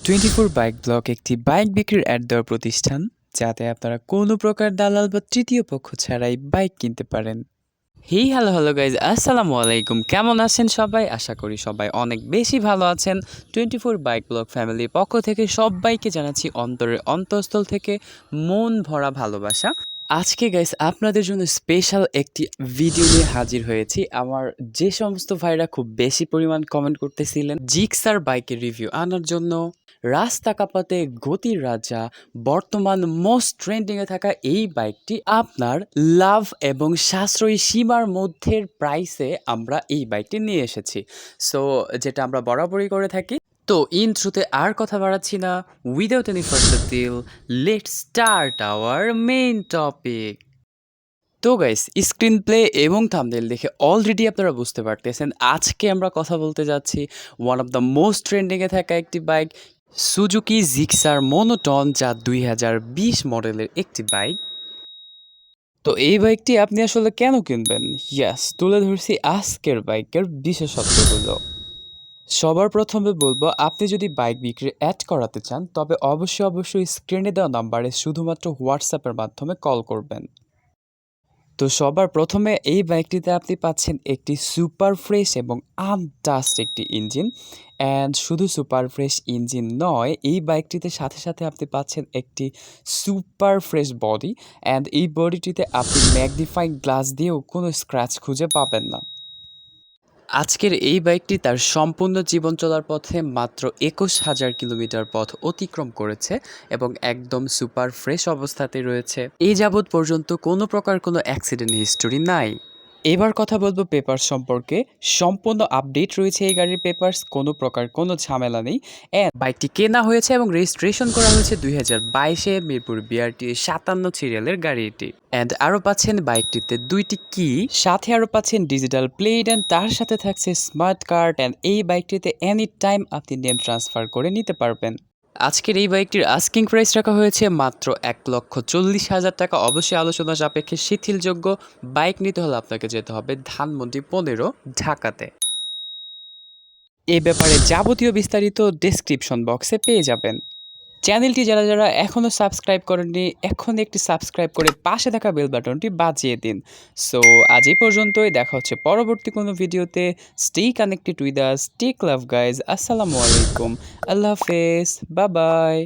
24 bike block একটি bike বিক্রির add দেওয়ার প্রতিষ্ঠান, যাতে আপনারা কোনো প্রকার দালাল বা তৃতীয় পক্ষ ছাড়াই বাইক কিনতে পারেন। হ্যালো গাইজ, আসসালামু আলাইকুম। কেমন আছেন সবাই? আশা করি সবাই অনেক বেশি ভালো আছেন। 24 বাইক ব্লক ফ্যামিলির পক্ষ থেকে সবাইকে জানাচ্ছি অন্তরের অন্তঃস্থল থেকে মন ভরা ভালোবাসা। আজকে গাইস আপনাদের জন্য স্পেশাল একটি ভিডিও নিয়ে হাজির হয়েছি। আমার যে সমস্ত ভাইরা খুব বেশি পরিমাণ কমেন্ট করতেছিলেন জিক্সার বাইকের রিভিউ আনার জন্য, রাস্তা কাঁপাতে গতির রাজা, বর্তমান মোস্ট ট্রেন্ডিংয়ে থাকা এই বাইকটি আপনার লাভ এবং সাশ্রয়ী সীমার মধ্যের প্রাইসে আমরা এই বাইকটি নিয়ে এসেছি। সো যেটা আমরা বরাবরই করে থাকি। তো ইন্ট্রোতে আর কথা বাড়াচ্ছি না, without any further deal, let's start our main topic. তো গাইস, স্ক্রিন প্লে এবং থাম্বনেল দেখে অলরেডি আপনারা বুঝতে পারতেছেন আজকে আমরা কথা বলতে যাচ্ছি ওয়ান অফ দ্য মোস্ট ট্রেন্ডিংয়ে থাকা একটি বাইক, সুজুকি জিক্সার মোনোটন, যা 2020 মডেলের একটি বাইক। তো এই বাইকটি আপনি আসলে কেন কিনবেন? ইয়াস, তুলে ধরছি আজকের বাইকের বিশেষত্বগুলো। সবার প্রথমে বলবো, আপনি যদি বাইক বিক্রি অ্যাড করাতে চান তবে অবশ্যই স্ক্রিনে দেওয়া নাম্বারে শুধুমাত্র হোয়াটসঅ্যাপের মাধ্যমে কল করবেন। তো সবার প্রথমে এই বাইকটিতে আপনি পাচ্ছেন একটি সুপার ফ্রেশ এবং আনটাস্ট একটি ইঞ্জিন। অ্যান্ড শুধু সুপার ফ্রেশ ইঞ্জিন নয়, এই বাইকটিতে সাথে আপনি পাচ্ছেন একটি সুপার ফ্রেশ বডি। অ্যান্ড এই বডিটিতে আপনি ম্যাগনিফাইং গ্লাস দিয়েও কোনো স্ক্র্যাচ খুঁজে পাবেন না। আজকের এই বাইকটি তার সম্পূর্ণ জীবন চলার পথে মাত্র 21,000 কিলোমিটার পথ অতিক্রম করেছে এবং একদম সুপার ফ্রেশ অবস্থাতে রয়েছে। এই যাবৎ পর্যন্ত কোনো প্রকার কোনো অ্যাক্সিডেন্ট হিস্টোরি নাই। এবার কথা বলবো পেপারস সম্পর্কে। সম্পূর্ণ আপডেট রয়েছে এই গাড়ির পেপারস, কোনো প্রকার কোনো ঝামেলা নেই। বাইকটি কেনা হয়েছে এবং রেজিস্ট্রেশন করা হয়েছে 2022-এ মিরপুর বিআরটি 57 সিরিয়ালের গাড়ি এটি। অ্যান্ড আরও পাচ্ছেন বাইকটিতে 2টি কি, সাথে আরও পাচ্ছেন ডিজিটাল প্লেট, অ্যান্ড তার সাথে থাকছে স্মার্ট কার্ড। অ্যান্ড এই বাইকটিতে এনি টাইম আপনি নেম ট্রান্সফার করে নিতে পারবেন। আজকের এই বাইকটির আস্কিং প্রাইস রাখা হয়েছে মাত্র 1,40,000 টাকা। অবশ্যই আলোচনা সাপেক্ষে শিথিলযোগ্য। বাইক নিতে হলে আপনাকে যেতে হবে ধানমন্ডি 15, ঢাকাতে। এ ব্যাপারে যাবতীয় বিস্তারিত ডেসক্রিপশন বক্সে পেয়ে যাবেন। চ্যানেলটি যারা এখনও সাবস্ক্রাইব করেননি, এখন একটি সাবস্ক্রাইব করে পাশে থাকা বেল বাটনটি বাজিয়ে দিন। সো আজ এই পর্যন্তই, দেখা হচ্ছে পরবর্তী কোনো ভিডিওতে। Stay connected with us, take love guys. আসসালামু আলাইকুম, আল্লাহ হাফেজ, বাই বাই।